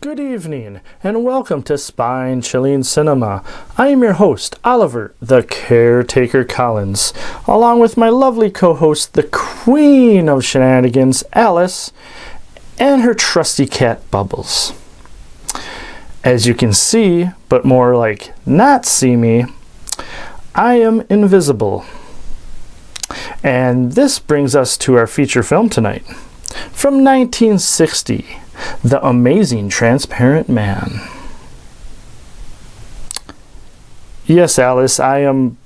Good evening, and welcome to Spine-Chilling Cinema. I am your host, Oliver, the Caretaker Collins, along with my lovely co-host, the Queen of Shenanigans, Alice, and her trusty cat, Bubbles. As you can see, but more like not see me, I am invisible. And this brings us to our feature film tonight. From 1960, The Amazing Transparent Man. Yes, Alice, I am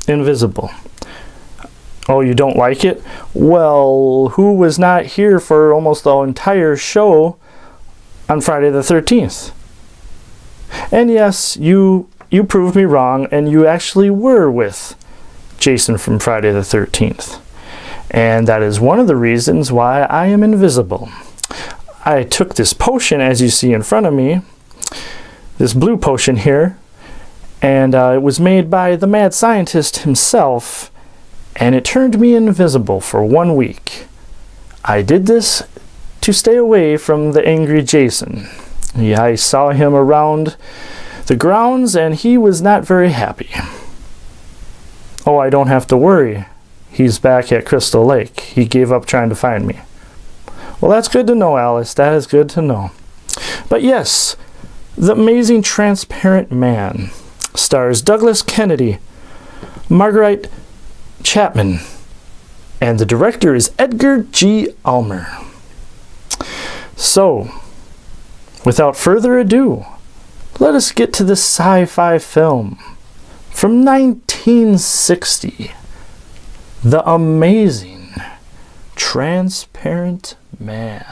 invisible. Oh, you don't like it? Well, who was not here for almost the entire show on Friday the 13th? And yes, you proved me wrong, and you actually were with Jason from Friday the 13th. And that is one of the reasons why I am invisible. I took this potion, as you see in front of me, this blue potion here, and it was made by the mad scientist himself, and it turned me invisible for 1 week. I did this to stay away from the angry Jason. Yeah, I saw him around the grounds, and he was not very happy. Oh, I don't have to worry. He's back at Crystal Lake. He gave up trying to find me. Well, that's good to know, Alice. That is good to know. But yes, The Amazing Transparent Man stars Douglas Kennedy, Marguerite, Chapman, and the director is Edgar G. Ulmer. So, without further ado, let us get to the sci-fi film from 1960, The Amazing Transparent Man.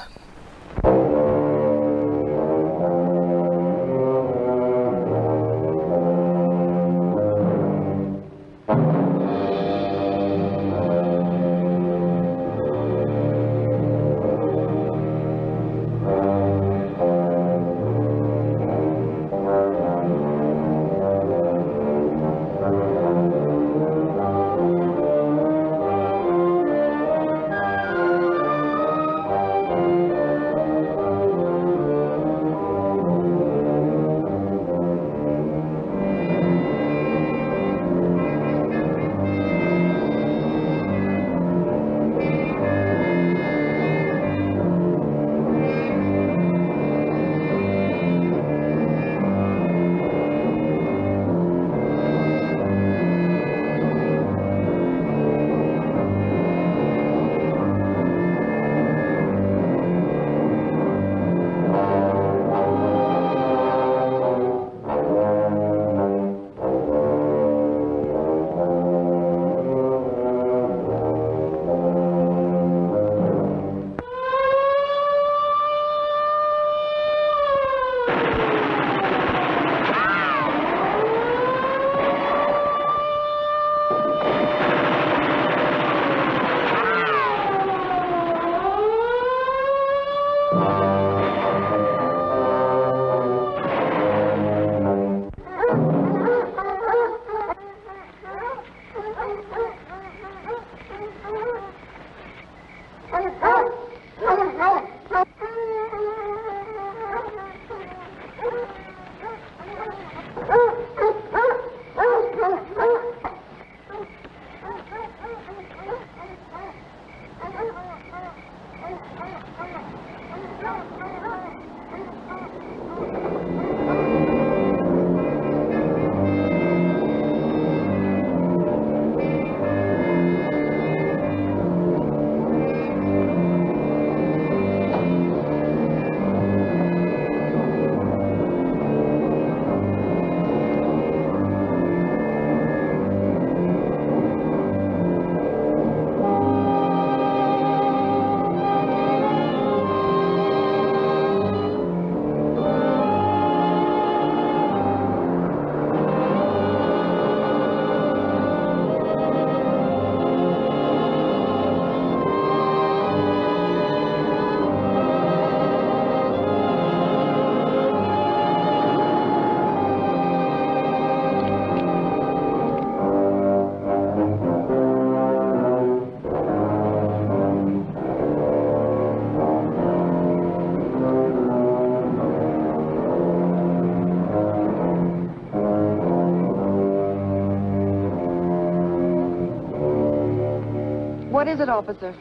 What is it, officer?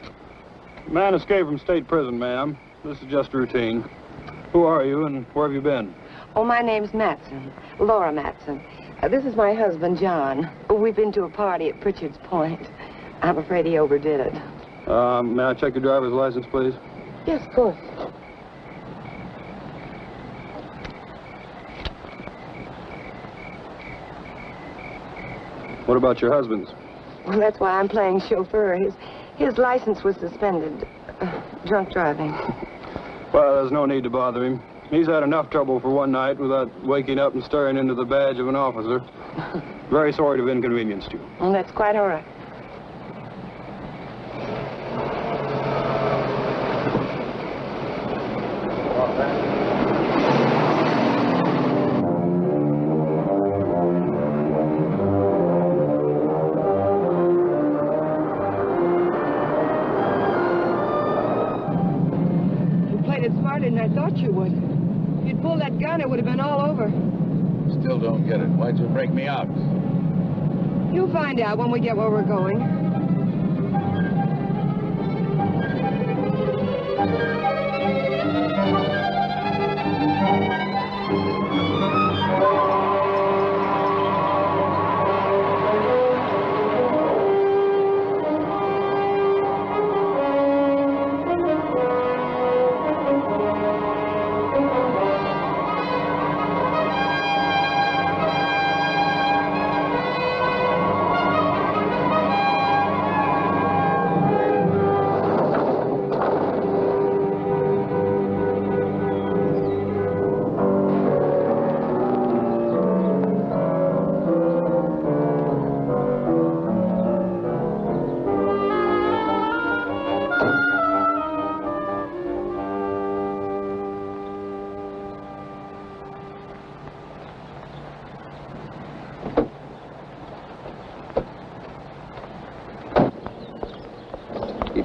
Man escaped from state prison, ma'am. This is just routine. Who are you and where have you been? Oh, my name's Matson. Laura Matson. This is my husband, John. We've been to a party at Pritchard's Point. I'm afraid he overdid it. May I check your driver's license, please? Yes, of course. What about your husband's? Well, that's why I'm playing chauffeur. His license was suspended. Drunk driving. Well, there's no need to bother him. He's had enough trouble for one night without waking up and staring into the badge of an officer. Very sorry to have inconvenienced you. Well, that's quite all right. Than I thought you would. If you'd pulled that gun, it would have been all over. Still don't get it. Why'd you break me out? You'll find out when we get where we're going.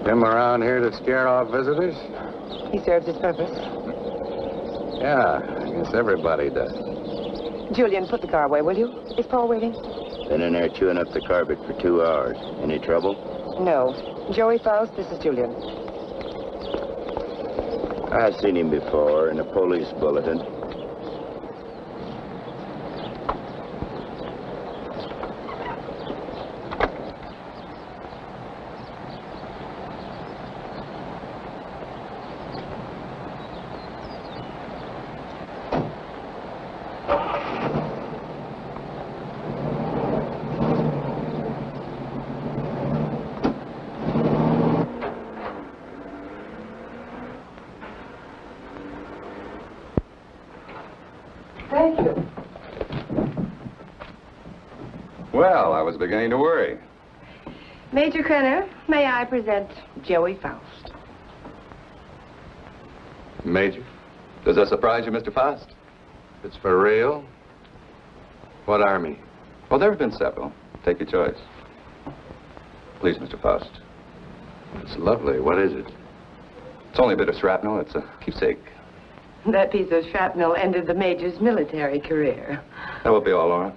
Him around here to scare off visitors? He serves his purpose. Yeah, I guess everybody does. Julian, put the car away, will you? Is Paul waiting? Been in there chewing up the carpet for 2 hours. Any trouble? No. Joey Faust, this is Julian. I've seen him before in a police bulletin. Thank you. Well, I was beginning to worry. Major Krenner, may I present Joey Faust? Major? Does that surprise you, Mr. Faust? It's for real? What army? Well, there have been several. Take your choice. Please, Mr. Faust. It's lovely. What is it? It's only a bit of shrapnel. It's a keepsake. That piece of shrapnel ended the Major's military career. That will be all, Laura.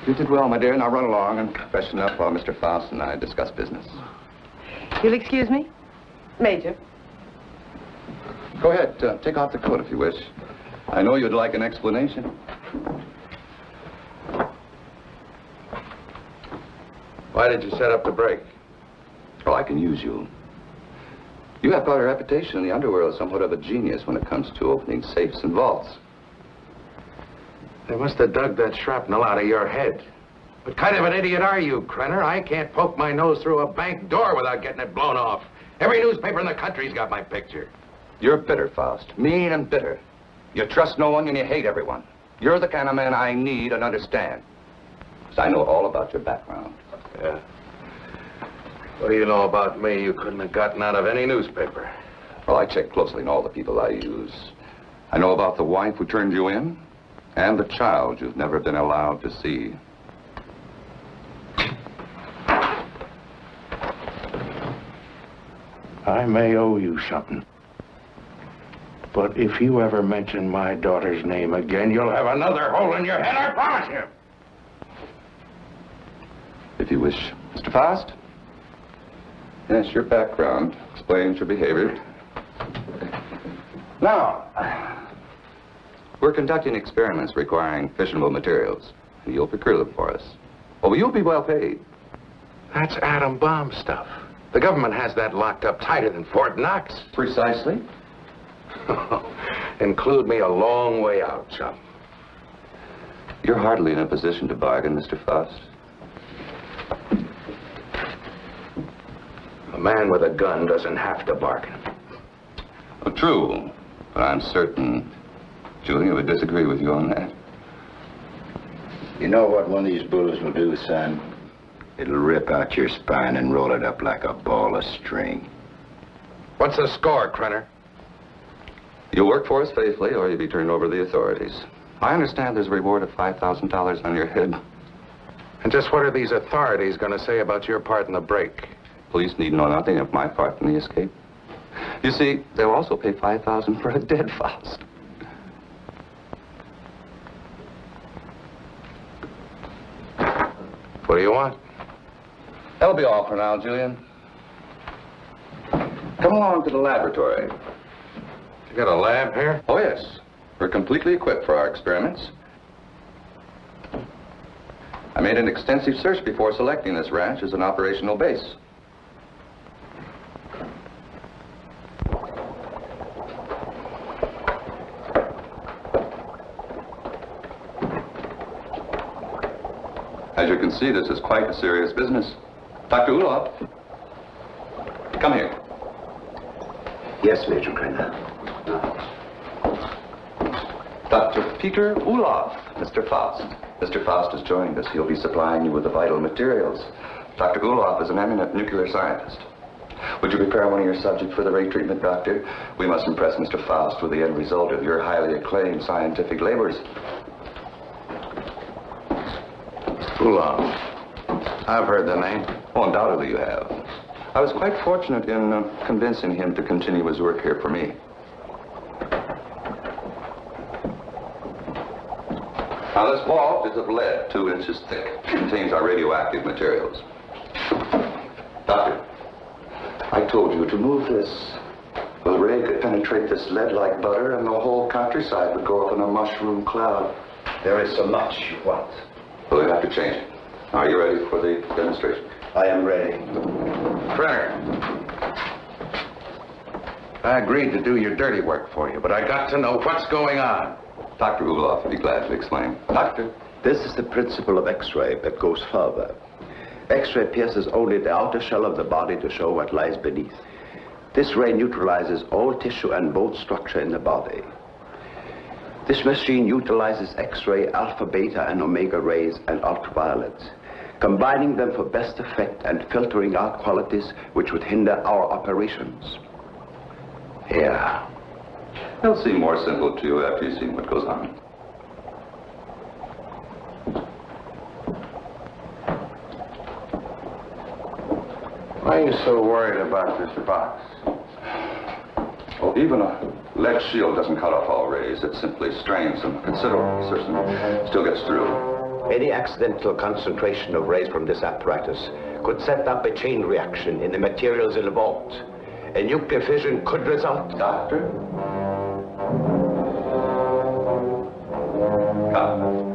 You did well, my dear. Now run along and freshen up while Mr. Faust and I discuss business. You'll excuse me? Major. Go ahead. Take off the coat if you wish. I know you'd like an explanation. Why did you set up the break? Oh, I can use you. You have quite a reputation in the underworld as somewhat of a genius when it comes to opening safes and vaults. They must have dug that shrapnel out of your head. What kind of an idiot are you, Krenner? I can't poke my nose through a bank door without getting it blown off. Every newspaper in the country's got my picture. You're bitter, Faust. Mean and bitter. You trust no one and you hate everyone. You're the kind of man I need and understand. 'Cause I know all about your background. Yeah. What do you know about me you couldn't have gotten out of any newspaper? Well, I check closely on all the people I use. I know about the wife who turned you in and the child you've never been allowed to see. I may owe you something. But if you ever mention my daughter's name again, you'll have another hole in your head, I promise you. if you wish. Mr. Faust? Yes, your background explains your behavior. Now, we're conducting experiments requiring fissionable materials, and you'll procure them for us. Oh, you'll be well paid. That's atom bomb stuff. The government has that locked up tighter than Fort Knox. Precisely. Include me a long way out, chum. You're hardly in a position to bargain, Mr. Faust. A man with a gun doesn't have to bargain. Oh, true, but I'm certain Julia would disagree with you on that. You know what one of these bullets will do, son? It'll rip out your spine and roll it up like a ball of string. What's the score, Krenner? You'll work for us faithfully, or you'll be turned over to the authorities. I understand there's a reward of $5,000 on your head. And just what are these authorities going to say about your part in the break? Police need know nothing of my part in the escape. You see, they'll also pay $5,000 for a dead Faust. What do you want? That'll be all for now, Julian. Come along to the laboratory. You got a lab here? Oh, yes. We're completely equipped for our experiments. I made an extensive search before selecting this ranch as an operational base. As you can see, this is quite a serious business. Dr. Ulof, come here. Yes, Major Krenner. Dr. Peter Ulof, Mr. Faust. Mr. Faust has joined us. He'll be supplying you with the vital materials. Dr. Ulof is an eminent nuclear scientist. Would you prepare one of your subjects for the ray treatment, Doctor? We must impress Mr. Faust with the end result of your highly acclaimed scientific labors. Ulof. I've heard the name. Oh, undoubtedly you have. I was quite fortunate in convincing him to continue his work here for me. Now, this vault is of lead, 2 inches thick. It contains our radioactive materials. Doctor, I told you to move this. The ray could penetrate this lead like butter, and the whole countryside would go up in a mushroom cloud. There is so much you want. We'll have to change it. Are you ready for the demonstration? I am ready. Krenner. I agreed to do your dirty work for you, but I got to know what's going on. Dr. Ulof would be glad to explain. Doctor? This is the principle of X-ray that goes further. X-ray pierces only the outer shell of the body to show what lies beneath. This ray neutralizes all tissue and bone structure in the body. This machine utilizes X-ray, alpha, beta, and omega rays and ultraviolet, combining them for best effect and filtering out qualities which would hinder our operations. Yeah. It'll seem more simple to you after you've seen what goes on. Why are you so worried about this box? Oh, even a lead shield doesn't cut off all rays. It simply strains them. Considerable research and still gets through. Any accidental concentration of rays from this apparatus could set up a chain reaction in the materials in the vault. A nuclear fission could result. Doctor? Come.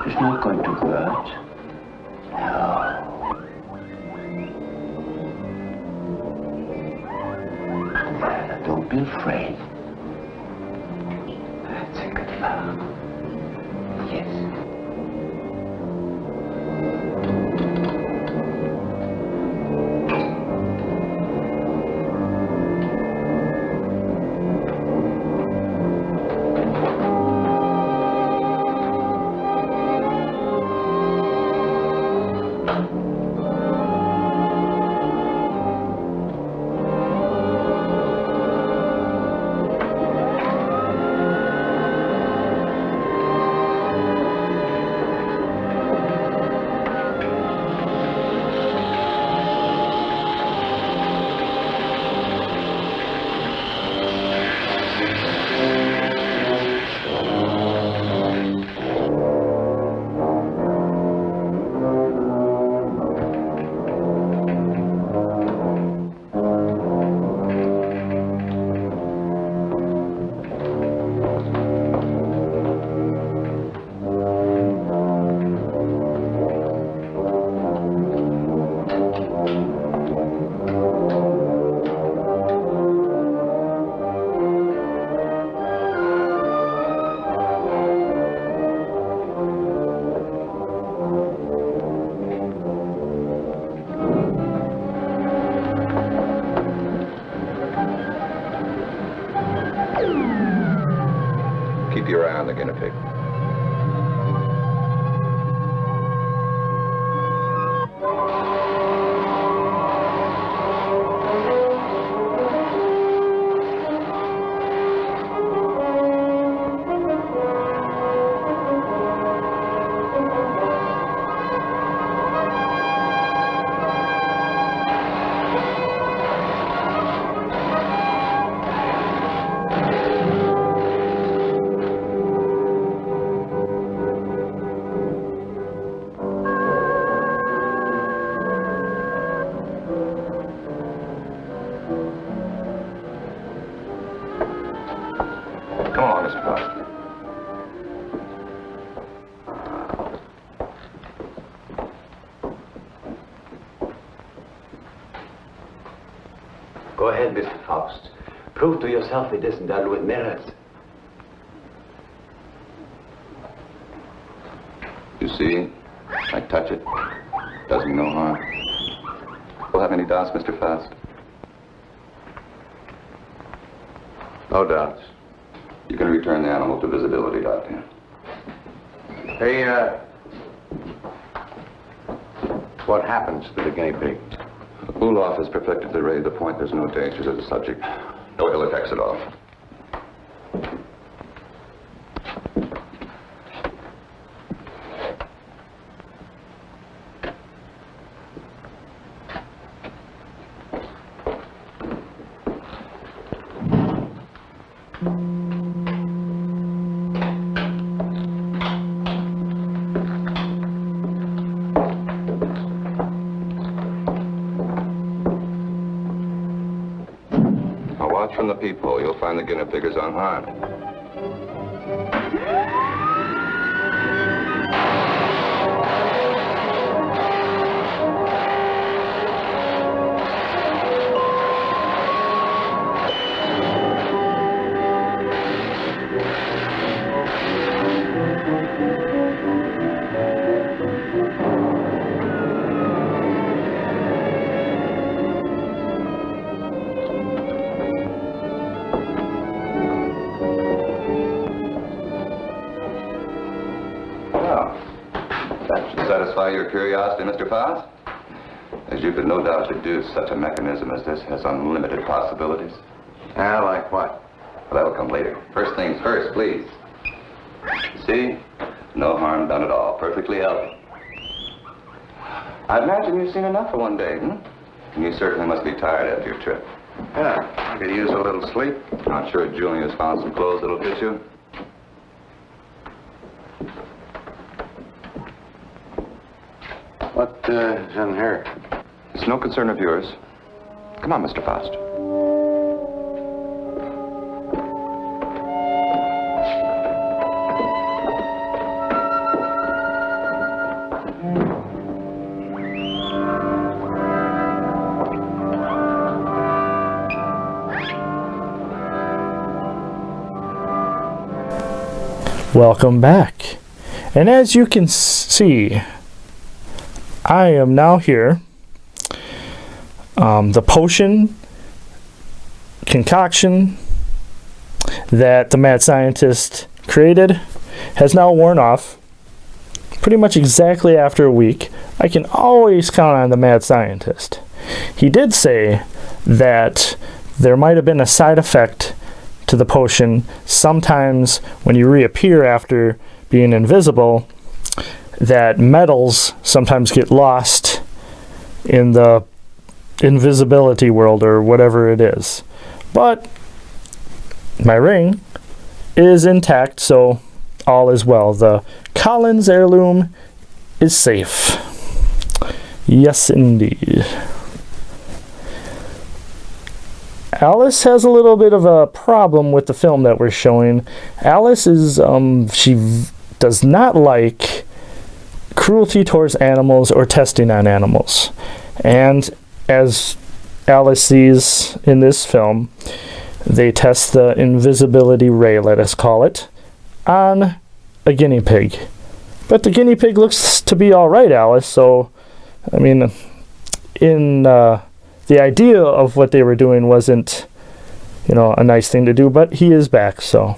It's not going to hurt. No. Don't be afraid. That's a good fellow. Yes. guinea pig. Come on, Mr. Foster. Go ahead, Mr. Faust. Prove to yourself it isn't done with mirrors. You see? I touch it. Does me no harm. You'll have any doubts, Mr. Faust? No doubts. You can return the animal to visibility, Doctor. Hey, what happens to the guinea pig? Ulof has perfected the ray to the point there's no danger to the subject. No ill effects at all. Watch from the peephole. You'll find the guinea pig is unharmed. Satisfy your curiosity, Mr. Faust? As you could no doubt deduce, such a mechanism as this has unlimited possibilities. Ah, like what? Well, that'll come later. First things first, please. See? No harm done at all. Perfectly healthy. I imagine you've seen enough for one day, And you certainly must be tired after your trip. Yeah, I could use a little sleep. I'm sure Julia's found some clothes that'll fit you. What is in here? It's no concern of yours. Come on, Mr. Faust. Welcome back. And as you can see, I am now here. The potion concoction that the mad scientist created has now worn off pretty much exactly after a week. I can always count on the mad scientist. He did say that there might have been a side effect to the potion. Sometimes when you reappear after being invisible, that metals sometimes get lost in the invisibility world or whatever it is. But my ring is intact, so all is well. The Collins heirloom is safe. Yes, indeed. Alice has a little bit of a problem with the film that we're showing. Alice is, she does not like cruelty towards animals or testing on animals. And as Alice sees in this film, they test the invisibility ray, let us call it, on a guinea pig. But the guinea pig looks to be all right, Alice, so, I mean, in the idea of what they were doing wasn't, a nice thing to do, but he is back, so.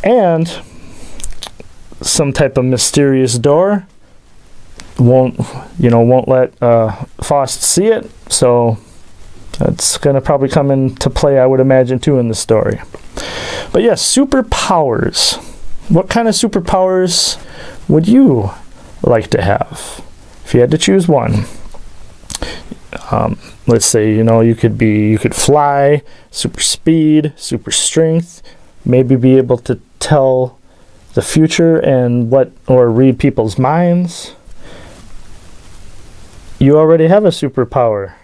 And some type of mysterious door. Won't let Faust see it, so that's going to probably come into play, I would imagine, too, in the story. But yes, superpowers. What kind of superpowers would you like to have if you had to choose one? Let's say, you could fly, super speed, super strength, maybe be able to tell the future or read people's minds. You already have a superpower.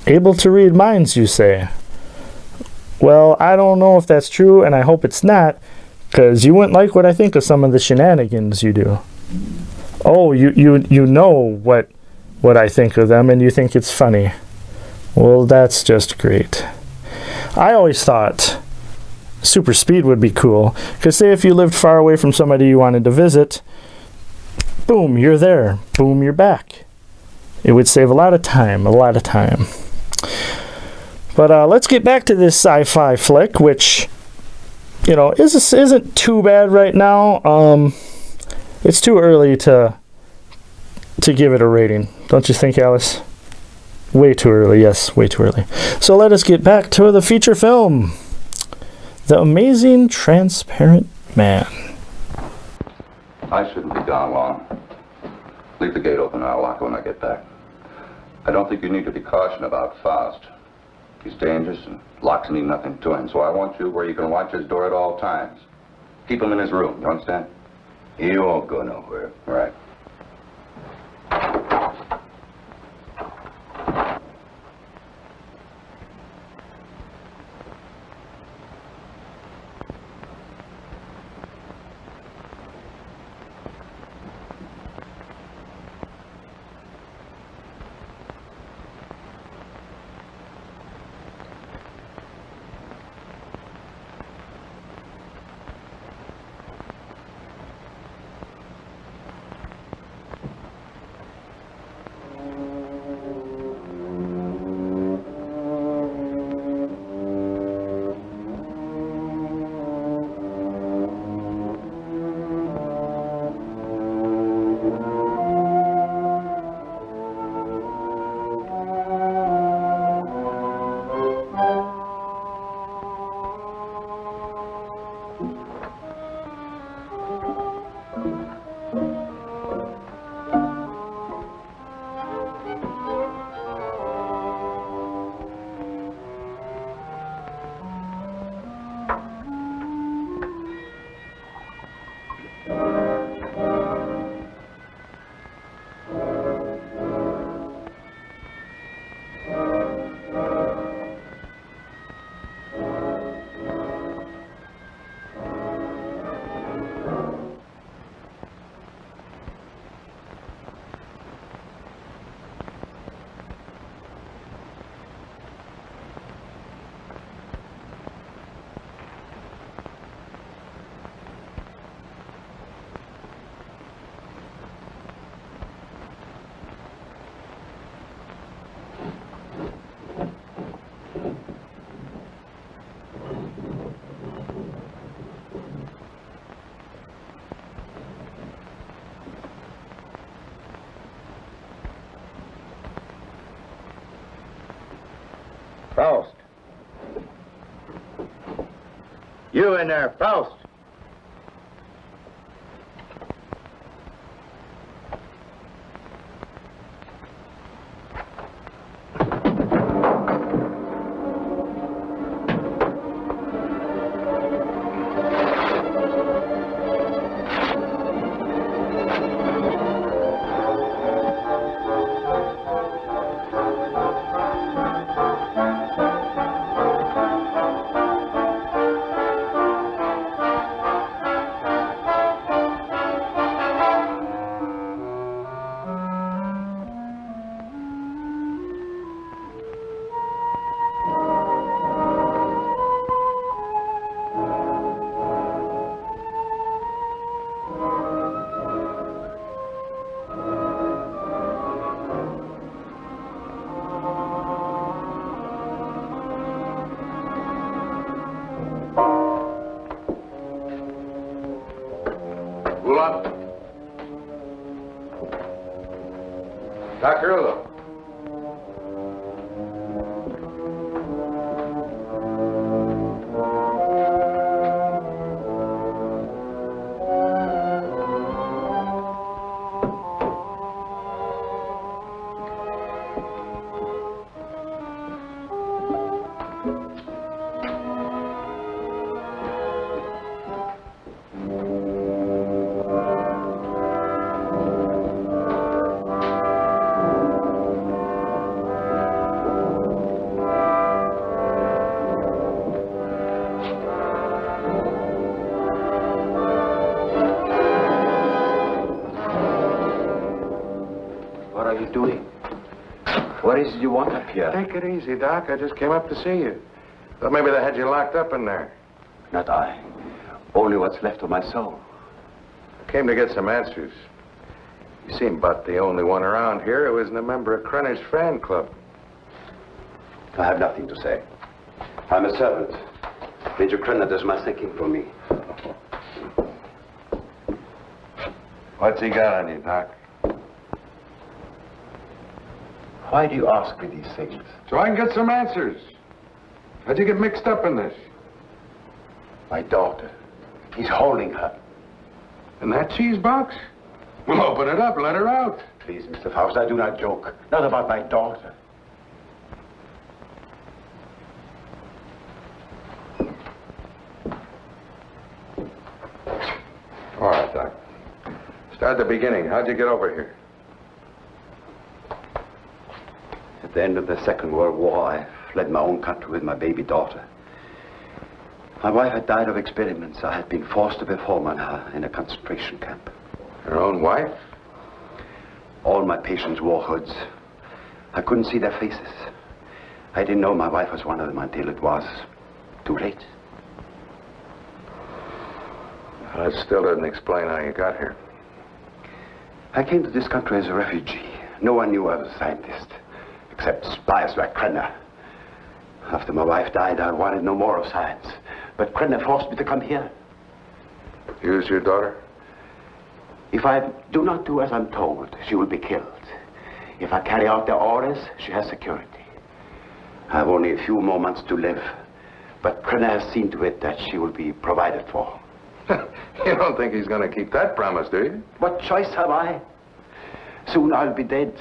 Able to read minds, you say. Well, I don't know if that's true, and I hope it's not, because you wouldn't like what I think of some of the shenanigans you do. Oh, you know what I think of them, and you think it's funny. Well, that's just great. I always thought super speed would be cool, because say if you lived far away from somebody you wanted to visit, boom, you're there. Boom, you're back. It would save a lot of time. But let's get back to this sci-fi flick, which, isn't too bad right now. It's too early to give it a rating. Don't you think, Alice? Way too early, yes, way too early. So let us get back to the feature film. The Amazing Transparent Man. I shouldn't be gone long. Leave the gate open and I'll lock it when I get back. I don't think you need to be cautious about Faust. He's dangerous and locks mean nothing to him, so I want you where you can watch his door at all times. Keep him in his room, you understand? He won't go nowhere. Right. Faust. You in there, Faust. Dr. Ulo. What are you doing? What is it you want up here? Take it easy, Doc. I just came up to see you. Thought maybe they had you locked up in there. Not I. Only what's left of my soul. I came to get some answers. You seem about the only one around here who isn't a member of Krenner's fan club. I have nothing to say. I'm a servant. Major Krenner does my thinking for me. What's he got on you, Doc? Why do you ask me these things? So I can get some answers. How'd you get mixed up in this? My daughter. He's holding her. In that cheese box? Well, open it up, let her out. Please, Mr. Faust, I do not joke. Not about my daughter. All right, Doc. Start at the beginning. How'd you get over here? At the end of the Second World War, I fled my own country with my baby daughter. My wife had died of experiments. I had been forced to perform on her in a concentration camp. Your own wife? All my patients wore hoods. I couldn't see their faces. I didn't know my wife was one of them until it was too late. That still doesn't explain how you got here. I came to this country as a refugee. No one knew I was a scientist, except spies like Krenner. After my wife died, I wanted no more of science. But Krenner forced me to come here. Use your daughter? If I do not do as I'm told, she will be killed. If I carry out their orders, she has security. I have only a few more months to live. But Krenner has seen to it that she will be provided for. You don't think he's going to keep that promise, do you? What choice have I? Soon I'll be dead.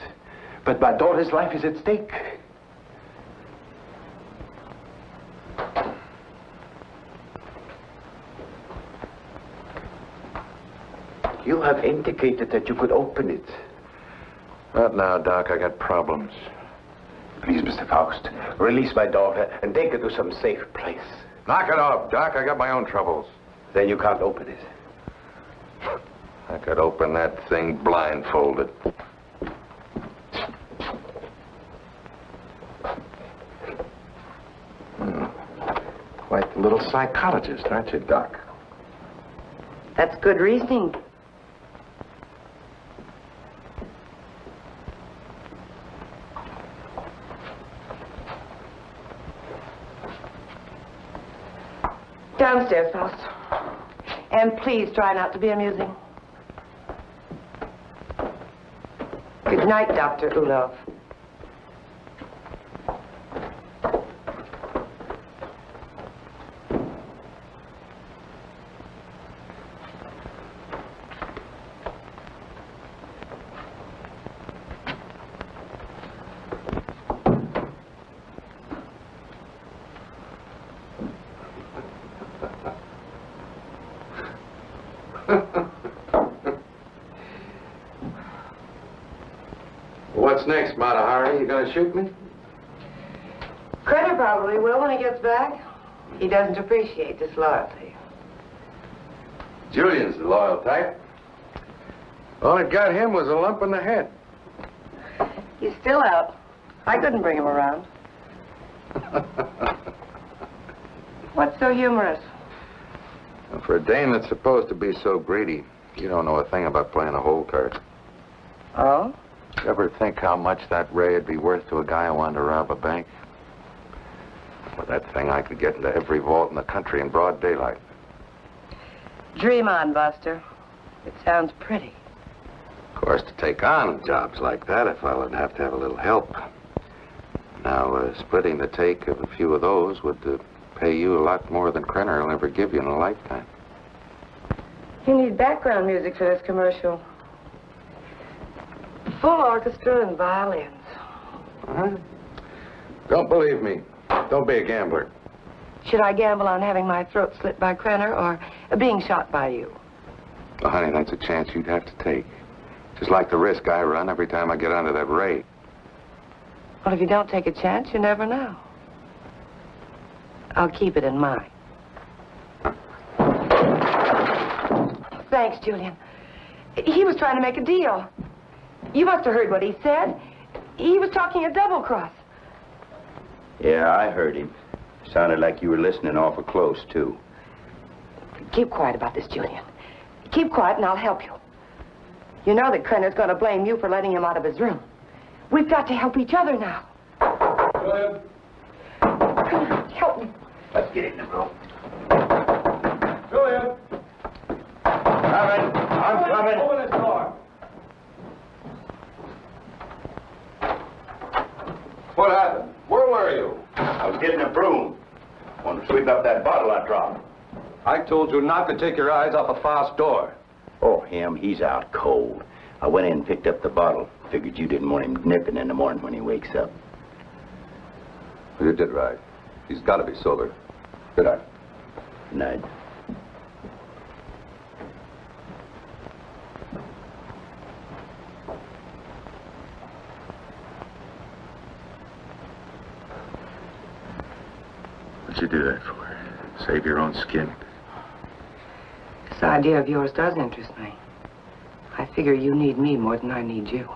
But my daughter's life is at stake. You have indicated that you could open it. Not now, Doc. I got problems. Please, Mr. Faust, release my daughter and take her to some safe place. Knock it off, Doc. I got my own troubles. Then you can't open it. I could open that thing blindfolded. Quite the little psychologist, aren't you, Doc? That's good reasoning. Downstairs, Faust. And please try not to be amusing. Good night, Dr. Ulov. What's next, Matahari? You gonna shoot me? Krenner probably will when he gets back. He doesn't appreciate disloyalty. Julian's the loyal type. All it got him was a lump in the head. He's still out. I couldn't bring him around. What's so humorous? For a dame that's supposed to be so greedy, you don't know a thing about playing a hole card. Oh? You ever think how much that ray would be worth to a guy who wanted to rob a bank? With that thing, I could get into every vault in the country in broad daylight. Dream on, Buster. It sounds pretty. course, to take on jobs like that, a fellow would have to have a little help. Now, splitting the take of a few of those would pay you a lot more than Krenner will ever give you in a lifetime. You need background music for this commercial. Full orchestra and violins. Uh-huh. Don't believe me. Don't be a gambler. Should I gamble on having my throat slit by Krenner or being shot by you? Well, honey, that's a chance you'd have to take. Just like the risk I run every time I get onto that raid. Well, if you don't take a chance, you never know. I'll keep it in mind. Thanks, Julian. He was trying to make a deal. You must have heard what he said. He was talking a double cross. Yeah, I heard him. Sounded like you were listening awful close, too. Keep quiet about this, Julian. Keep quiet and I'll help you. You know that Krenner's going to blame you for letting him out of his room. We've got to help each other now. Julian. Come on, help me. Let's get in the room. Julian. Coming. I'm coming. Open this door. What happened? Where were you? I was getting a broom. Want to sweep up that bottle I dropped. I told you not to take your eyes off a Faust's door. Oh, him, he's out cold. I went in and picked up the bottle. Figured you didn't want him nipping in the morning when he wakes up. Well, you did right. He's got to be sober. Good night. Good night. What'd you do that for? Save your own skin? This idea of yours does interest me. I figure you need me more than I need you.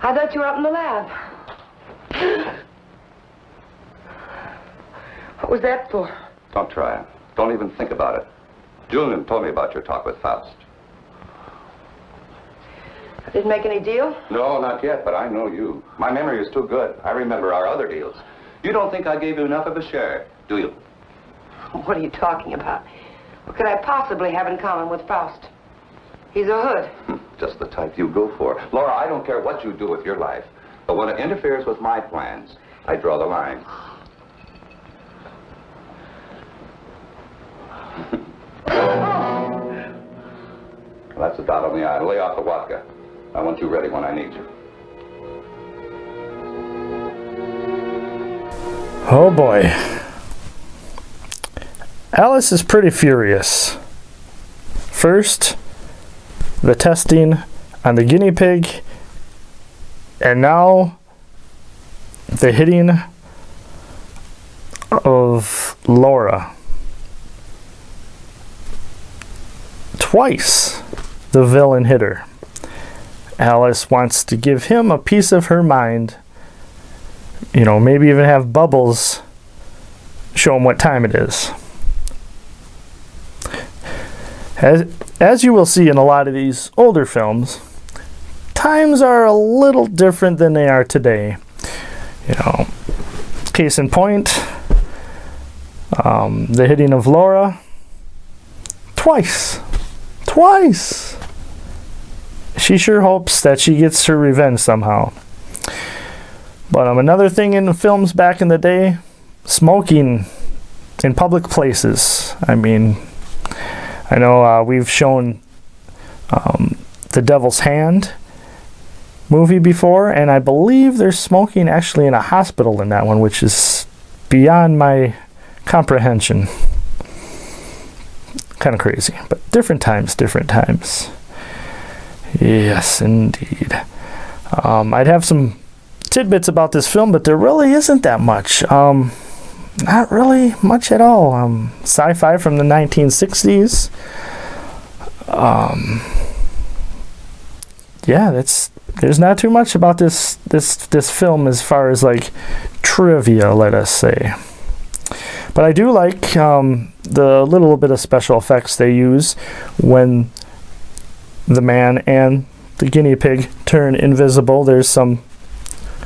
I thought you were up in the lab. What was that for? Don't try it. Don't even think about it. Julian told me about your talk with Faust. I didn't make any deal? No, not yet, but I know you. My memory is too good. I remember our other deals. You don't think I gave you enough of a share, do you? What are you talking about? What could I possibly have in common with Faust? He's a hood. Just the type you go for. Laura, I don't care what you do with your life, but when it interferes with my plans, I draw the line. Well, that's a dot on the I. Lay off the vodka. I want you ready when I need you. Oh boy. Alice is pretty furious. First, the testing on the guinea pig, and now the hitting of Laura. Twice the villain hit her. Alice wants to give him a piece of her mind. You know, maybe even have Bubbles show him what time it is. As you will see in a lot of these older films, times are a little different than they are today. You know, case in point, the hitting of Laura, twice. She sure hopes that she gets her revenge somehow. But another thing in the films back in the day, smoking in public places. I mean, I know we've shown The Devil's Hand movie before, and I believe there's smoking actually in a hospital in that one, which is beyond my comprehension. Kind of crazy, but different times. Yes, indeed. I'd have some tidbits about this film, but there really isn't that much. Not really much at all. Sci-Fi from the 1960s. Yeah, that's there's not too much about this film as far as like trivia, let us say. But I do like the little bit of special effects they use when the man and the guinea pig turn invisible. There's some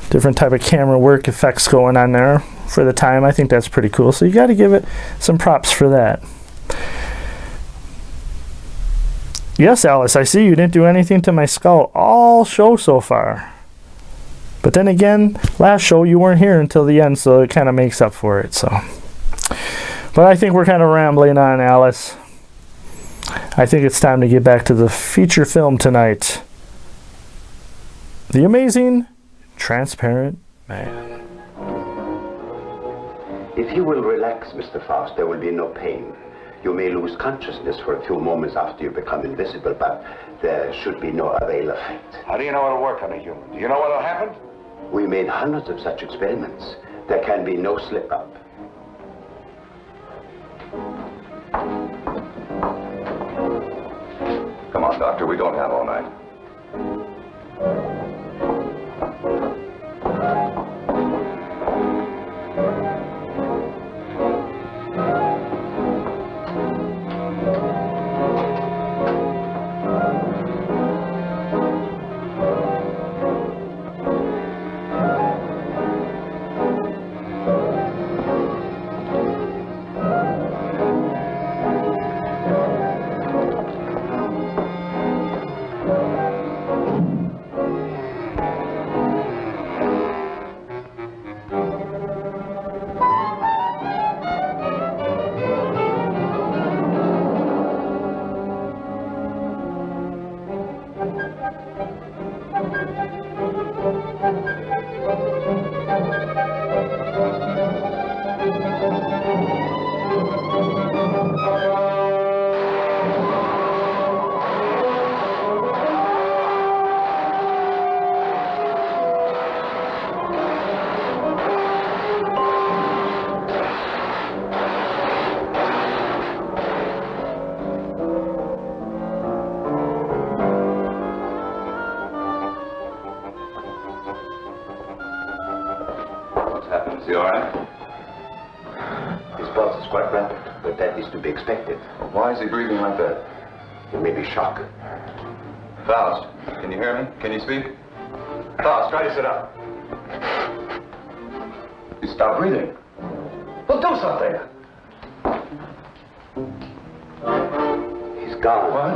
different type of camera work effects going on there for the time. I think that's pretty cool. So you got to give it some props for that. Yes, Alice, I see you didn't do anything to my skull all show so far. But then again, last show you weren't here until the end, so it kind of makes up for it. So, but I think we're kind of rambling on, Alice. I think it's time to get back to the feature film tonight. The Amazing Transparent Man. If you will relax, Mr. Faust, there will be no pain. You may lose consciousness for a few moments after you become invisible, but there should be no avail effect. How do you know it'll work on a human? Do you know what'll happen? We made hundreds of such experiments. There can be no slip-up. Come on, Doctor, we don't have all night. Is he all right? His pulse is quite rapid, but that is to be expected. Why is he breathing like that? It may be shock. Faust, can you hear me? Can you speak? Faust, try to sit up. He stopped breathing. Well, do something. He's gone. What?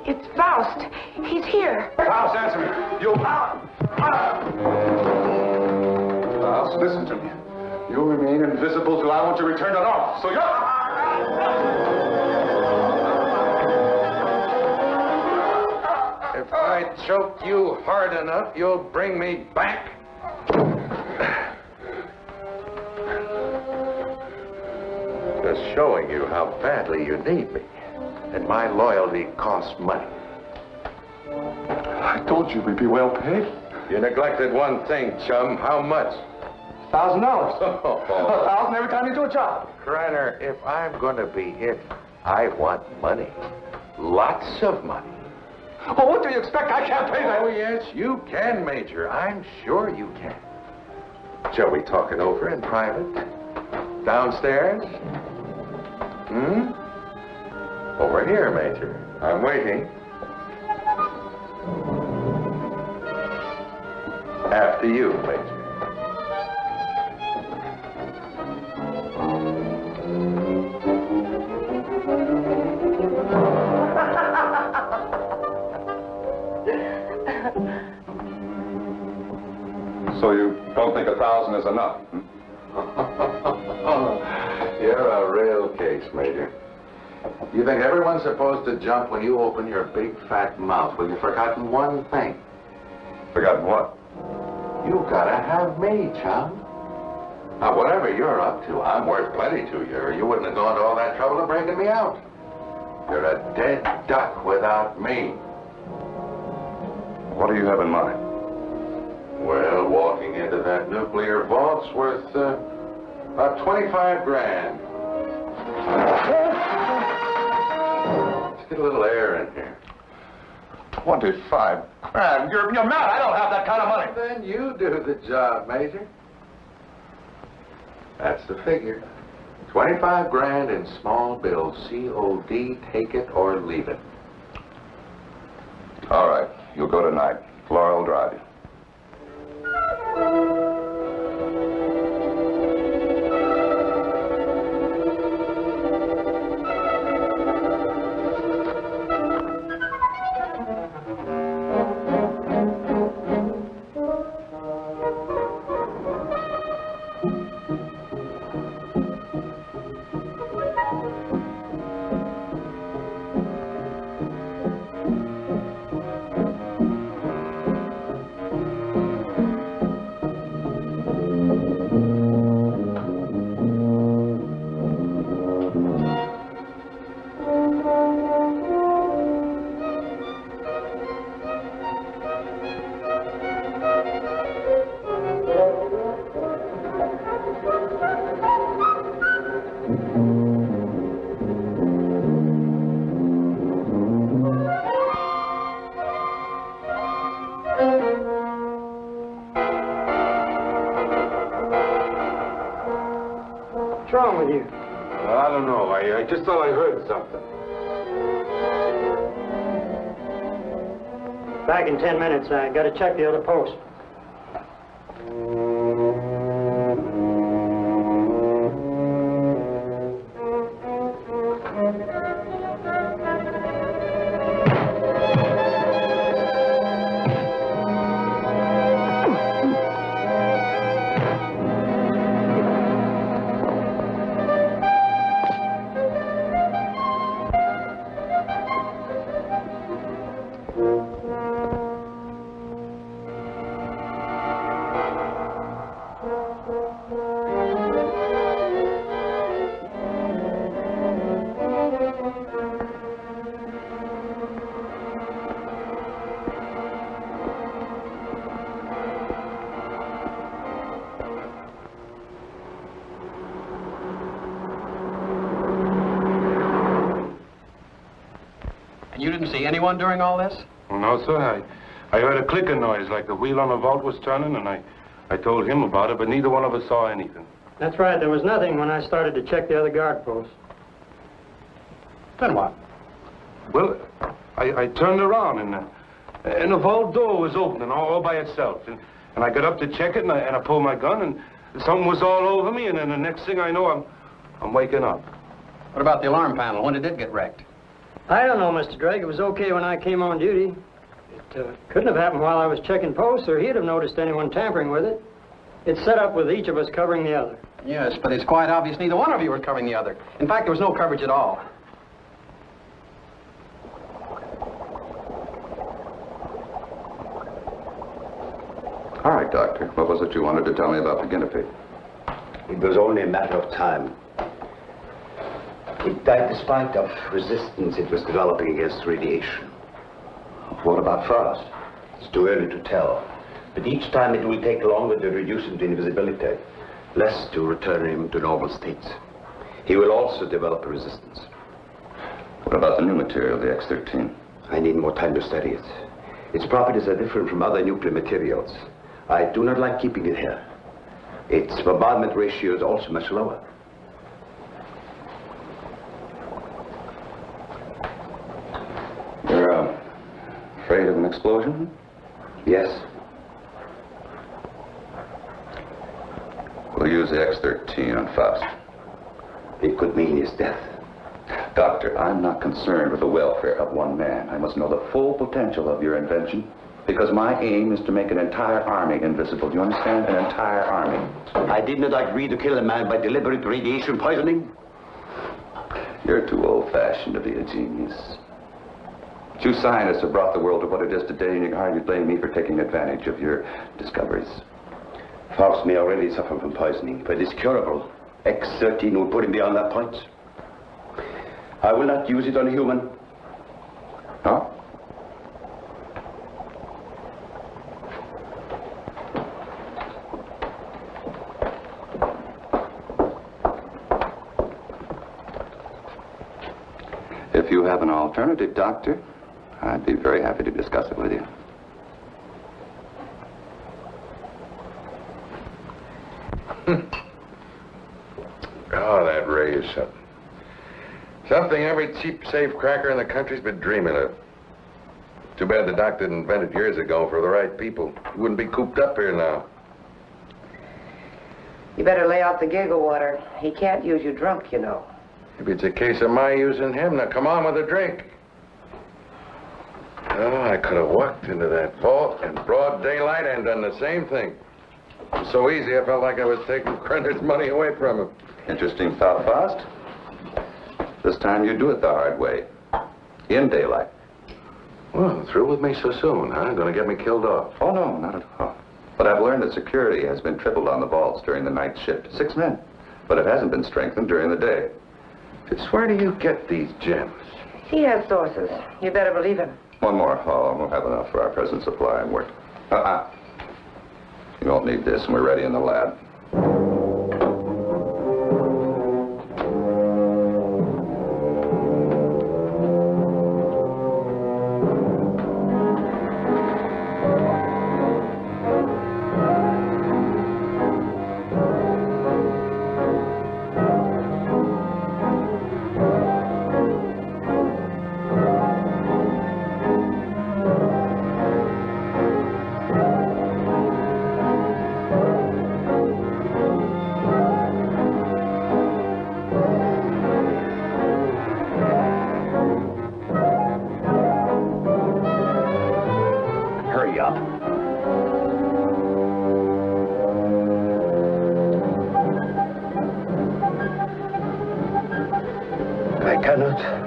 It's Faust. He's here. Faust, answer me. You... Faust, listen to me. You remain invisible till I want you returned on off. So you're... If I choke you hard enough, you'll bring me back. Just showing you how badly you need me. And my loyalty costs money. I told you we'd be well paid. You neglected one thing, chum. How much? $1,000. Oh. 1,000 every time you do a job. Krenner, if I'm going to be it, I want money. Lots of money. Well, what do you expect? I can't pay that. Oh, yes, you can, Major. I'm sure you can. Shall we talk it over in private? Downstairs? Over here, Major. I'm waiting. After you, Major. So you don't think 1,000 is enough? You're a real case, Major. You think everyone's supposed to jump when you open your big fat mouth? Well, you've forgotten one thing. Forgotten what? You gotta have me, chum. Now, whatever you're up to, I'm worth plenty to you, or you wouldn't have gone to all that trouble of breaking me out. You're a dead duck without me. What do you have in mind? Well, walking into that nuclear vault's worth about 25 grand. Let's get a little air in here. 25 grand? You're mad. I don't have that kind of money. Then you do the job, Major. That's the figure. 25 grand in small bills. COD, take it or leave it. All right. You'll go tonight. Laura will drive you. What's wrong with you? I don't know. I just thought I heard something. Back in 10 minutes. I got to check the other post. And you didn't see anyone during all this? No, sir. I heard a clicking noise like the wheel on a vault was turning, and I told him about it, but neither one of us saw anything. That's right. There was nothing when I started to check the other guard posts. Then what? Well, I turned around, and the vault door was opening all by itself. And I got up to check it, and I pulled my gun, and something was all over me, and then the next thing I know, I'm waking up. What about the alarm panel? When did it get wrecked? I don't know, Mr. Drake. It was okay when I came on duty. It couldn't have happened while I was checking posts, or he'd have noticed anyone tampering with it. It's set up with each of us covering the other. Yes, but it's quite obvious neither one of you was covering the other. In fact, there was no coverage at all. All right, Doctor. What was it you wanted to tell me about the guinea pig? It was only a matter of time. It died despite of resistance it was developing against radiation. What about Frost? It's too early to tell. But each time it will take longer to reduce him to invisibility, less to return him to normal states. He will also develop a resistance. What about the new material, the X-13? I need more time to study it. Its properties are different from other nuclear materials. I do not like keeping it here. Its bombardment ratio is also much lower. You're afraid of an explosion? Yes. We'll use the X-13 on Faust. It could mean his death. Doctor, I'm not concerned with the welfare of one man. I must know the full potential of your invention, because my aim is to make an entire army invisible. Do you understand? An entire army. I did not agree to kill a man by deliberate radiation poisoning. You're too old-fashioned to be a genius. You scientists have brought the world to what it is today, and you can hardly blame me for taking advantage of your discoveries. Faust may already suffer from poisoning, but it's curable. X-13 will put him beyond that point. I will not use it on a human. Huh? If you have an alternative, Doctor, I'd be very happy to discuss it with you. Oh, that Ray is something. Something every cheap safe cracker in the country's been dreaming of. Too bad the doc didn't invent it years ago for the right people. He wouldn't be cooped up here now. You better lay off the giggle water. He can't use you drunk, you know. Maybe it's a case of my using him. Now come on with a drink. Oh, I could have walked into that vault in broad daylight and done the same thing. It was so easy, I felt like I was taking Krenner's money away from him. Interesting thought, Faust. This time you do it the hard way. In daylight. Well, through with me so soon, huh? Gonna get me killed off. Oh, no, not at all. But I've learned that security has been tripled on the vaults during the night shift. 6 men. But it hasn't been strengthened during the day. Fitz, where do you get these gems? He has sources. You better believe him. One more haul, and we'll have enough for our present supply and work. You won't need this, and we're ready in the lab. I cannot.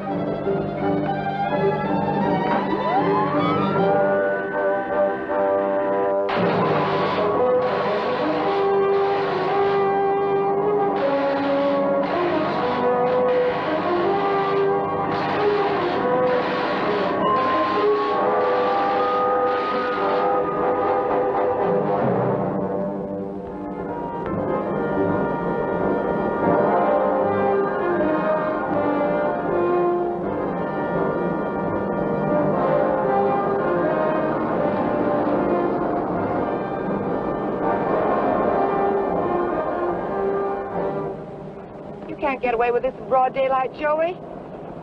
Can't get away with this in broad daylight, Joey.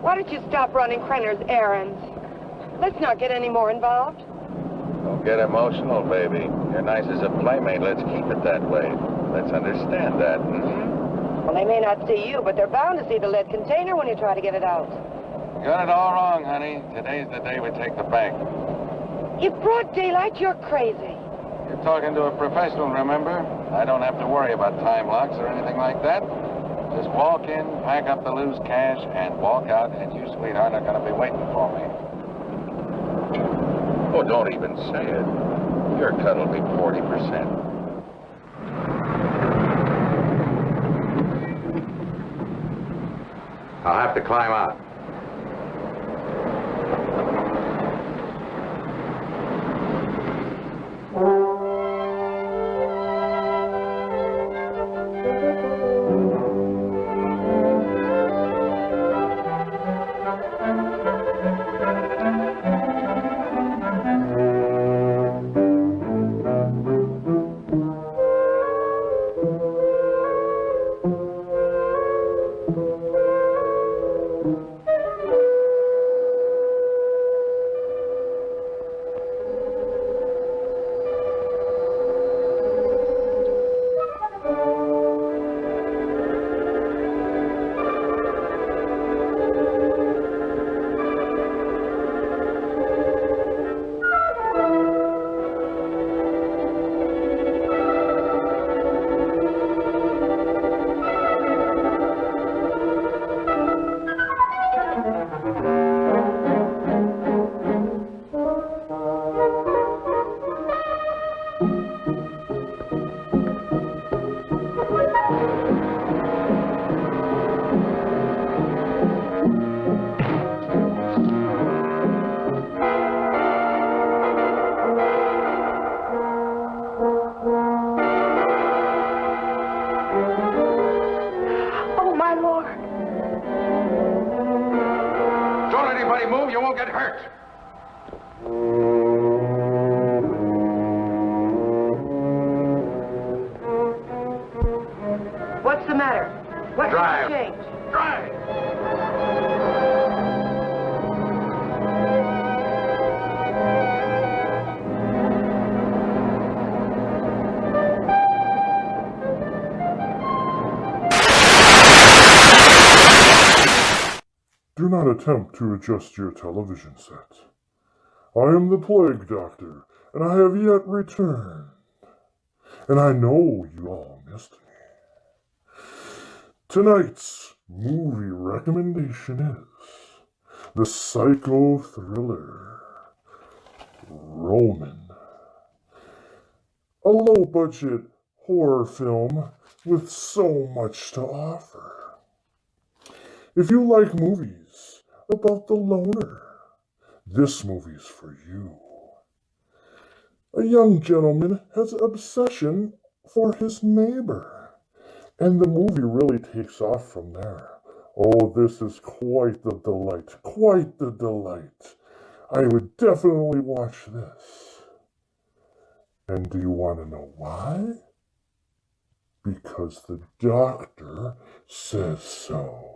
Why don't you stop running Krenner's errands? Let's not get any more involved. Don't get emotional, baby. You're nice as a playmate. Let's keep it that way. Let's understand that, Well, they may not see you, but they're bound to see the lead container when you try to get it out. You got it all wrong, honey. Today's the day we take the bank. In broad daylight, you're crazy. You're talking to a professional, remember? I don't have to worry about time locks or anything like that. Just walk in, pack up the loose cash, and walk out, and you, sweetheart, are going to be waiting for me. Oh, don't even say it. Your cut will be 40%. I'll have to climb out. hurt. What's the matter? What Drive. has changed? Drive! Do not attempt to adjust your television set. I am the Plague Doctor, and I have yet returned. And I know you all missed me. Tonight's movie recommendation is the psycho thriller Roman. A low-budget horror film with so much to offer. If you like movies about the loner, this movie's for you. A young gentleman has an obsession for his neighbor, and the movie really takes off from there. Oh, this is quite the delight, quite the delight. I would definitely watch this. And do you want to know why? Because the doctor says so.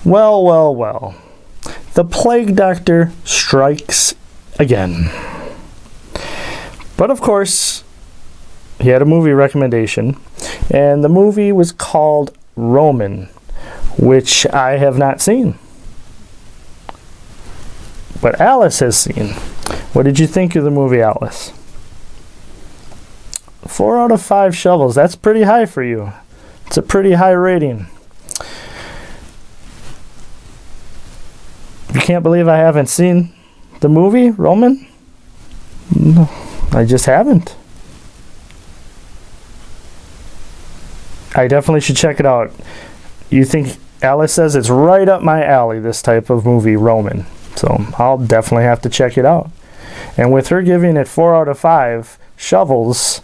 Well, well, well. The Plague Doctor strikes again. But of course, he had a movie recommendation, and the movie was called Roman, which I have not seen. But Alice has seen. What did you think of the movie, Alice? 4 out of 5 shovels. That's pretty high for you. It's a pretty high rating. You can't believe I haven't seen the movie, Roman? No, I just haven't. I definitely should check it out. You think Alice says it's right up my alley, this type of movie, Roman. So I'll definitely have to check it out. And with her giving it 4 out of 5 shovels,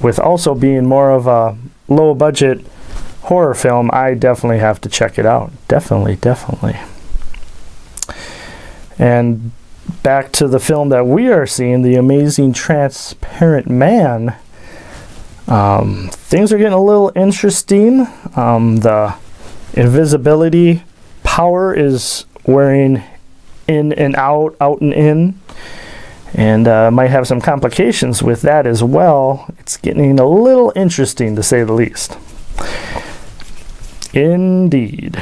with also being more of a low budget horror film, I definitely have to check it out. Definitely, definitely. And back to the film that we are seeing, The Amazing Transparent Man. Things are getting a little interesting. The invisibility power is wearing in and out, out and in. And might have some complications with that as well. It's getting a little interesting, to say the least. Indeed.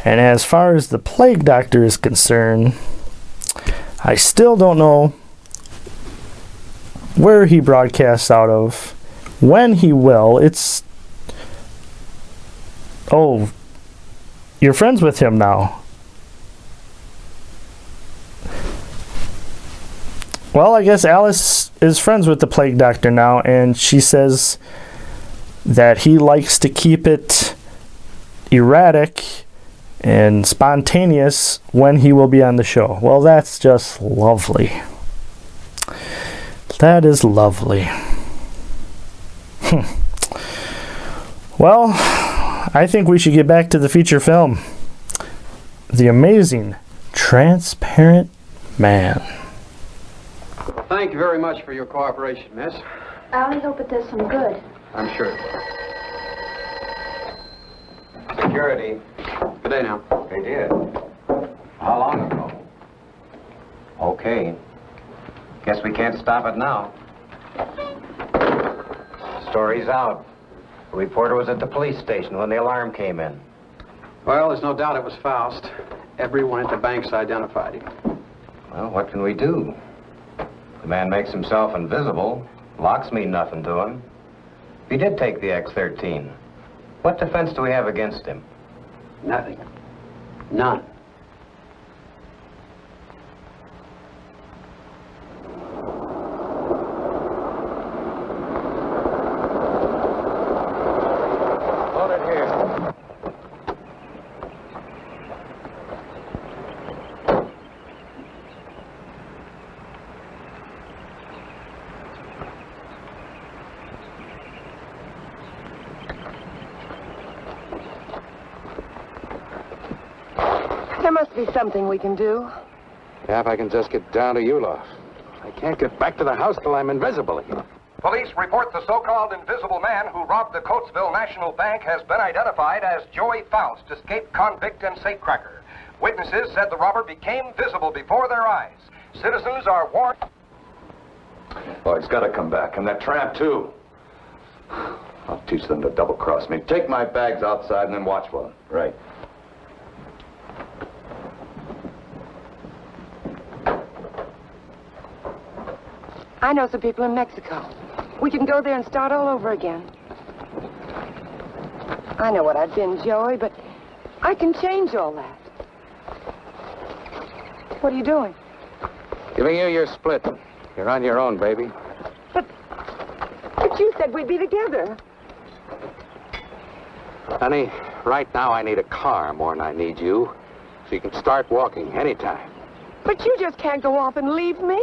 And as far as the Plague Doctor is concerned, I still don't know where he broadcasts out of, when he will. It's... Oh, you're friends with him now. Well, I guess Alice is friends with the Plague Doctor now, and she says that he likes to keep it erratic and spontaneous when he will be on the show. Well, that's just lovely. That is lovely. Well, I think we should get back to the feature film. The Amazing Transparent Man. Well, thank you very much for your cooperation, miss. I only hope it does some good. I'm sure. Security. Good day now. They did. How long ago? Okay. Guess we can't stop it now. Story's out. The reporter was at the police station when the alarm came in. Well, there's no doubt it was Faust. Everyone at the bank's identified him. Well, what can we do? The man makes himself invisible. Locks mean nothing to him. If he did take the X-13, what defense do we have against him? Nothing. None. Hold it here. must be something we can do. Yeah, if I can just get down to Ulof. I can't get back to the house till I'm invisible again. Police report the so-called invisible man who robbed the Coatesville National Bank has been identified as Joey Faust, escaped convict and safecracker. Witnesses said the robber became visible before their eyes. Citizens are warned. Oh, he's got to come back, and that tramp, too. I'll teach them to double-cross me. Take my bags outside and then watch for them. Right. I know some people in Mexico. We can go there and start all over again. I know what I've been, Joey, but I can change all that. What are you doing? Giving you your split. You're on your own, baby. But you said we'd be together. Honey, right now I need a car more than I need you. So you can start walking anytime. But you just can't go off and leave me.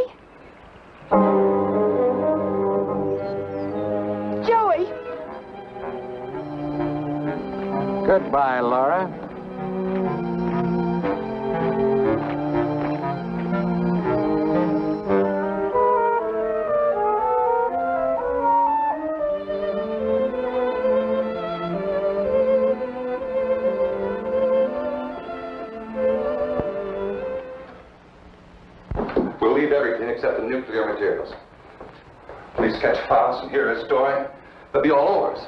Joey! Goodbye, Laura. We'll leave everything except the nuclear materials. Police catch Faust and hear his story, they'll be all over us.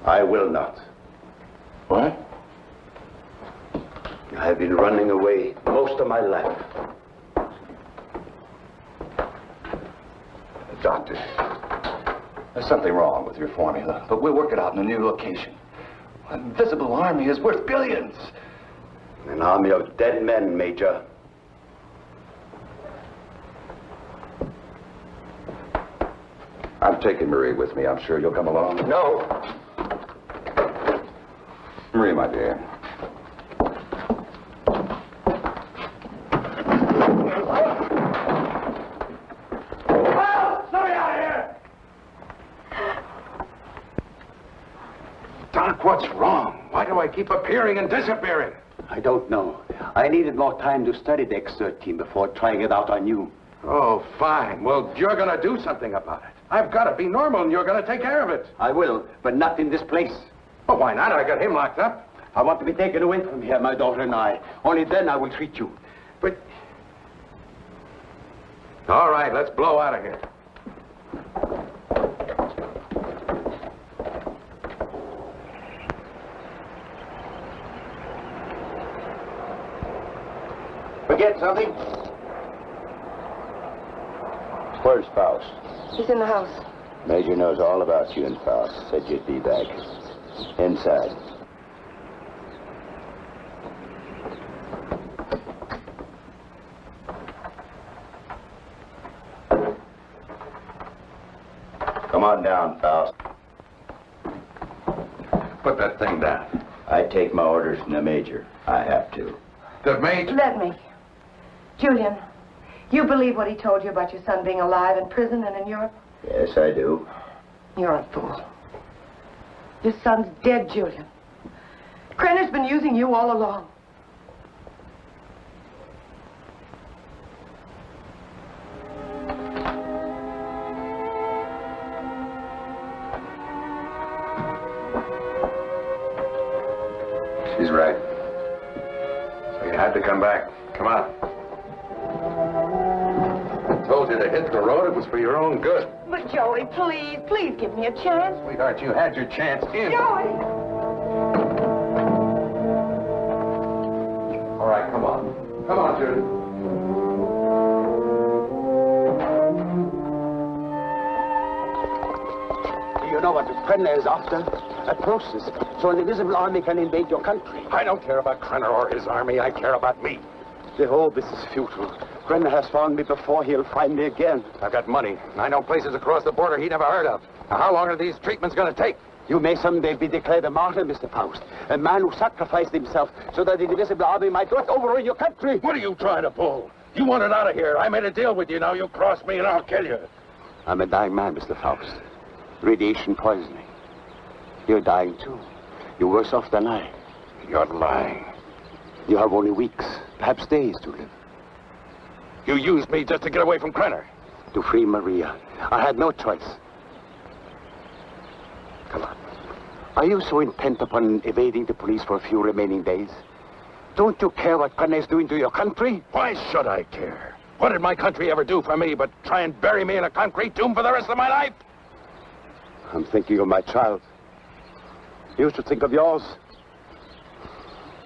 I will not. What? I've been running away most of my life. Doctor, there's something wrong with your formula, but we'll work it out in a new location. An invisible army is worth billions. An army of dead men, Major. I'm taking Marie with me. I'm sure you'll come along. No. Marie, my dear. Doc, what's wrong? Why do I keep appearing and disappearing? I don't know. I needed more time to study the X-13 team before trying it out on you. Oh, fine. Well, you're going to do something about it. I've got to be normal, and you're going to take care of it. I will, but not in this place. Well, why not? I got him locked up. I want to be taken away from here, my daughter and I. Only then I will treat you. But... All right, let's blow out of here. Forget something? Where's Faust? He's in the house. Major knows all about you and Faust. Said you'd be back. Inside. Come on down, Faust. Put that thing down. I take my orders from the Major. I have to. The Major? Let me. Julian, you believe what he told you about your son being alive in prison and in Europe? Yes, I do. You're a fool. Your son's dead, Julian. Krenner's been using you all along. She's right. So you had to come back. Come on. I told you to hit the road. It was for your own good. But Joey, please give me a chance. Sweetheart, you had your chance in. Joey! All right, come on. Come on, Judy. Do you know what the Krenner is after? A process, so an invisible army can invade your country. I don't care about Krenner or his army. I care about me. The whole this is futile. Krenner has found me before, he'll find me again. I've got money, and I know places across the border he never heard of. Now, how long are these treatments going to take? You may someday be declared a martyr, Mr. Faust. A man who sacrificed himself so that the invisible army might not overrun your country. What are you trying to pull? You want it out of here. I made a deal with you. Now you cross me and I'll kill you. I'm a dying man, Mr. Faust. Radiation poisoning. You're dying too. You're worse off than I. You're lying. You have only weeks, perhaps days to live. You used me just to get away from Krenner. To free Maria. I had no choice. Come on. Are you so intent upon evading the police for a few remaining days? Don't you care what Krenner is doing to your country? Why should I care? What did my country ever do for me but try and bury me in a concrete tomb for the rest of my life? I'm thinking of my child. You should think of yours.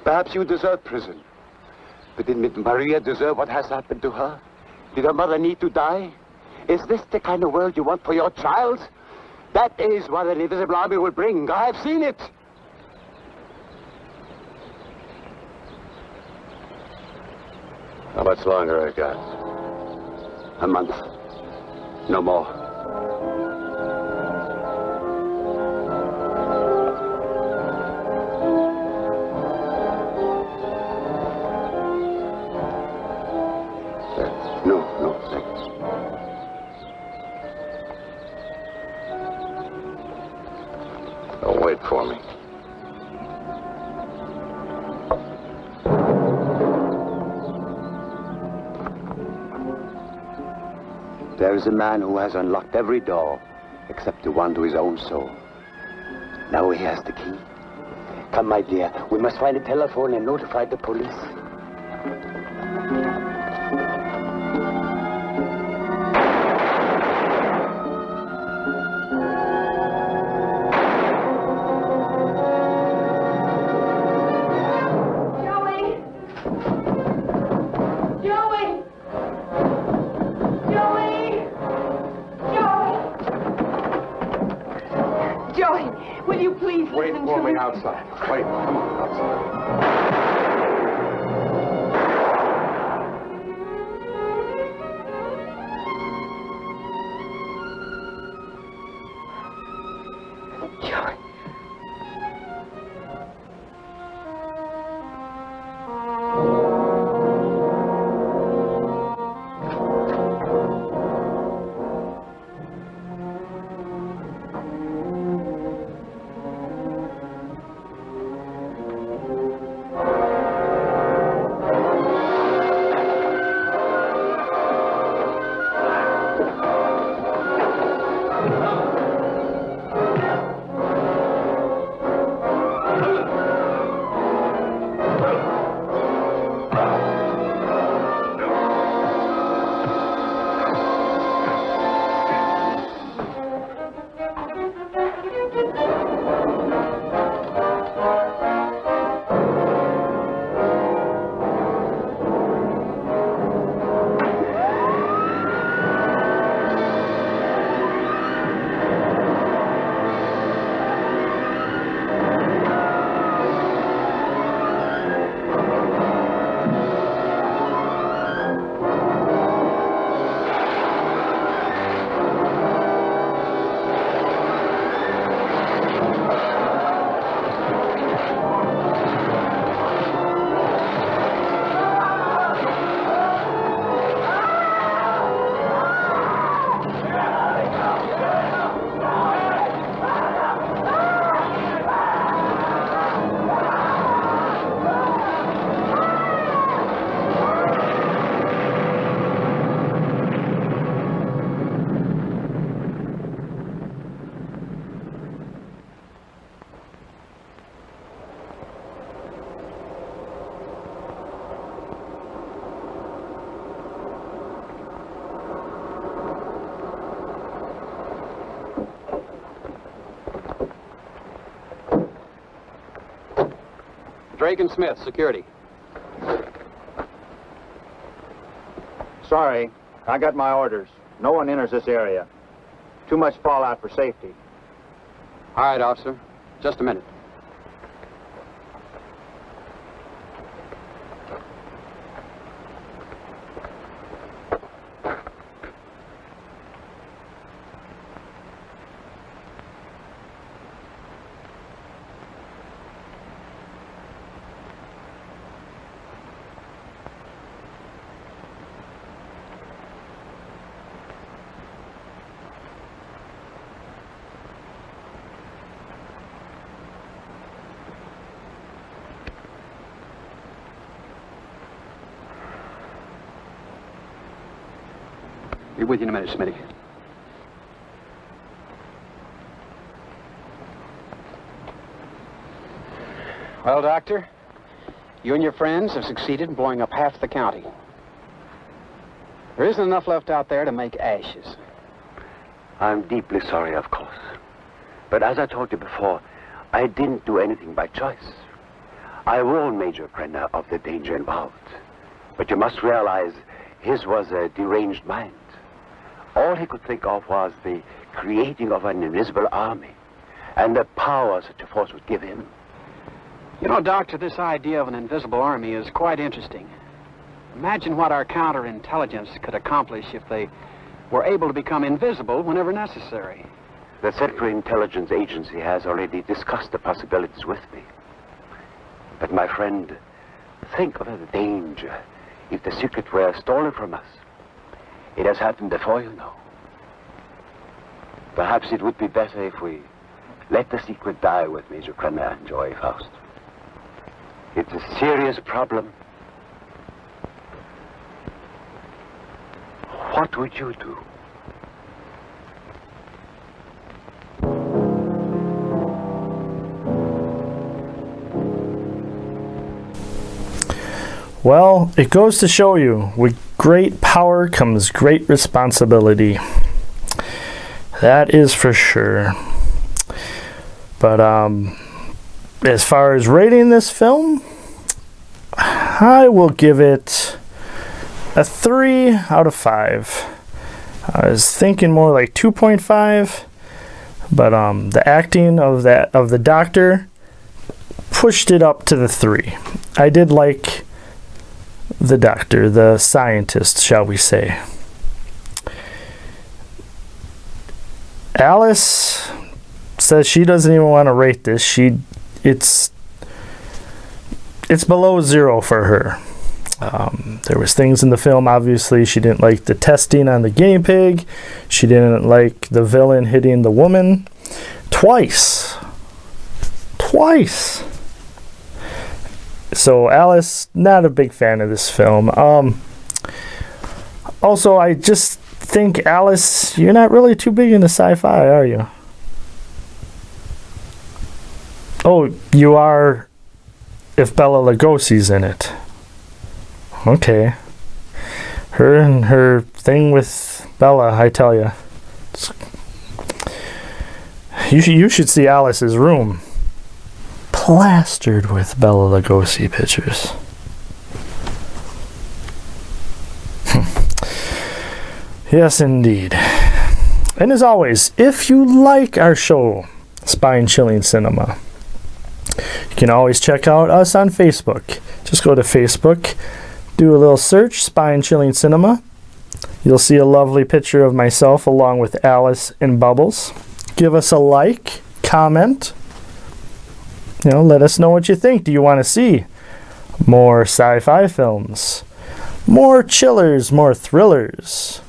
Perhaps you deserve prison. But did Maria deserve what has happened to her? Did her mother need to die? Is this the kind of world you want for your child? That is what an invisible army will bring. I have seen it. How much longer I got? A month. No more. No, thanks. Don't wait for me. There is a man who has unlocked every door except the one to his own soul. Now he has the key. Come, my dear, we must find a telephone and notify the police. Outside. Wait, come on, outside. Drake and Smith, security. Sorry, I got my orders. No one enters this area. Too much fallout for safety. All right, officer. Just a minute. Be with you in a minute, Smitty. Well, Doctor, you and your friends have succeeded in blowing up half the county. There isn't enough left out there to make ashes. I'm deeply sorry, of course. But as I told you before, I didn't do anything by choice. I warned Major Krenner of the danger involved. But you must realize his was a deranged mind. All he could think of was the creating of an invisible army and the power such a force would give him. You know, Doctor, this idea of an invisible army is quite interesting. Imagine what our counterintelligence could accomplish if they were able to become invisible whenever necessary. The Central Intelligence Agency has already discussed the possibilities with me. But my friend, think of the danger if the secret were stolen from us. It has happened before, you know. Perhaps it would be better if we let the secret die with Major Krenner and Joy Faust. It's a serious problem. What would you do? Well, it goes to show you, with great power comes great responsibility. That is for sure. But as far as rating this film, I will give it a 3 out of 5. I was thinking more like 2.5, but the acting of the doctor pushed it up to the 3. I did like the doctor, the scientist, shall we say. Alice says she doesn't even want to rate this. It's below 0 for her. There was things in the film, obviously, she didn't like the testing on the guinea pig. She didn't like the villain hitting the woman twice. So Alice, not a big fan of this film. Also, I just think, Alice, you're not really too big into sci-fi, are you? Oh, you are if Bela Lugosi's in it. Okay. Her and her thing with Bella, I tell you. You should see Alice's room. Plastered with Bela Lugosi pictures. Yes, indeed. And as always, if you like our show, Spine-Chilling Cinema, you can always check out us on Facebook. Just go to Facebook, do a little search, Spine-Chilling Cinema. You'll see a lovely picture of myself along with Alice and Bubbles. Give us a like, comment. Let us know what you think. Do you want to see more sci-fi films, more chillers, more thrillers,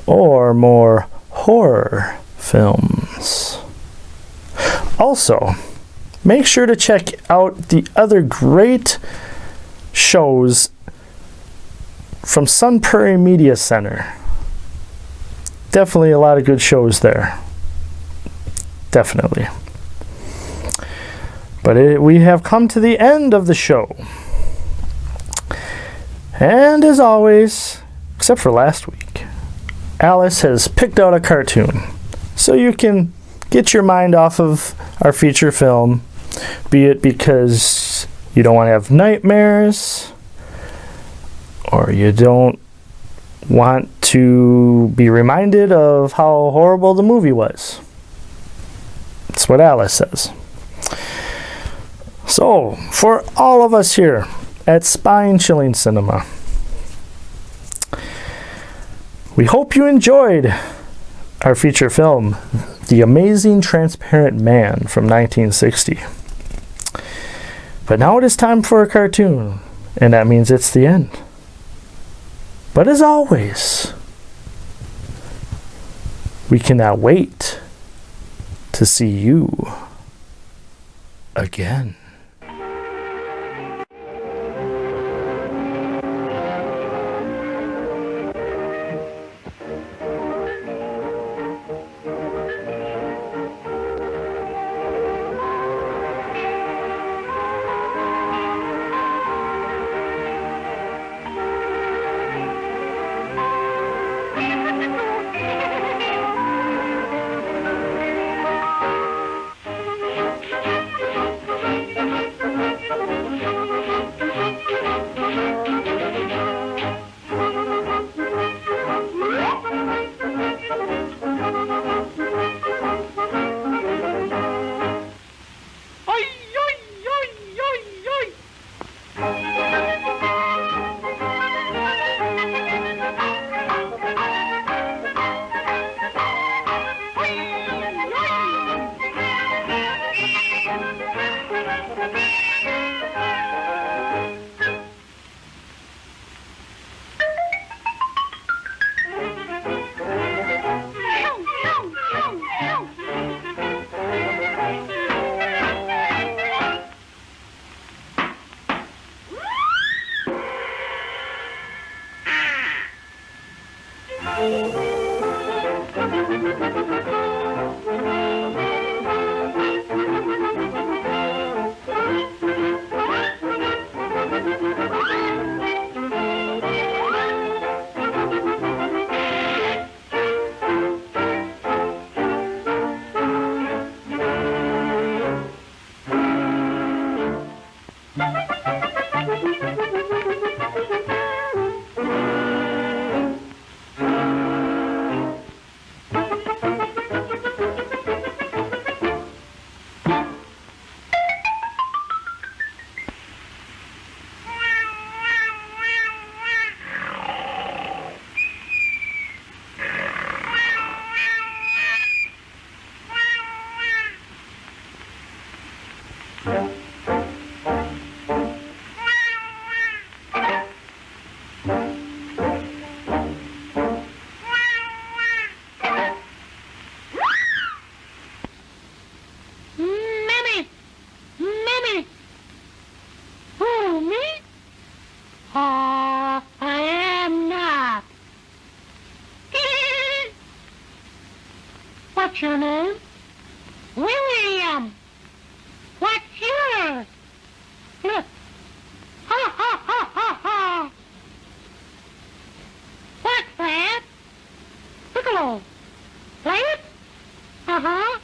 or more horror films? Also, make sure to check out the other great shows from Sun Prairie Media Center. Definitely a lot of good shows there. Definitely. But we have come to the end of the show. And as always, except for last week, Alice has picked out a cartoon. So you can get your mind off of our feature film, be it because you don't want to have nightmares, or you don't want to be reminded of how horrible the movie was. That's what Alice says. So, for all of us here at Spine-Chilling Cinema, we hope you enjoyed our feature film, The Amazing Transparent Man from 1960. But now it is time for a cartoon, and that means it's the end. But as always, we cannot wait to see you again. What's your name? William. What's yours? Look. Ha ha ha ha ha. What's that? Piccolo. Play it? Uh-huh.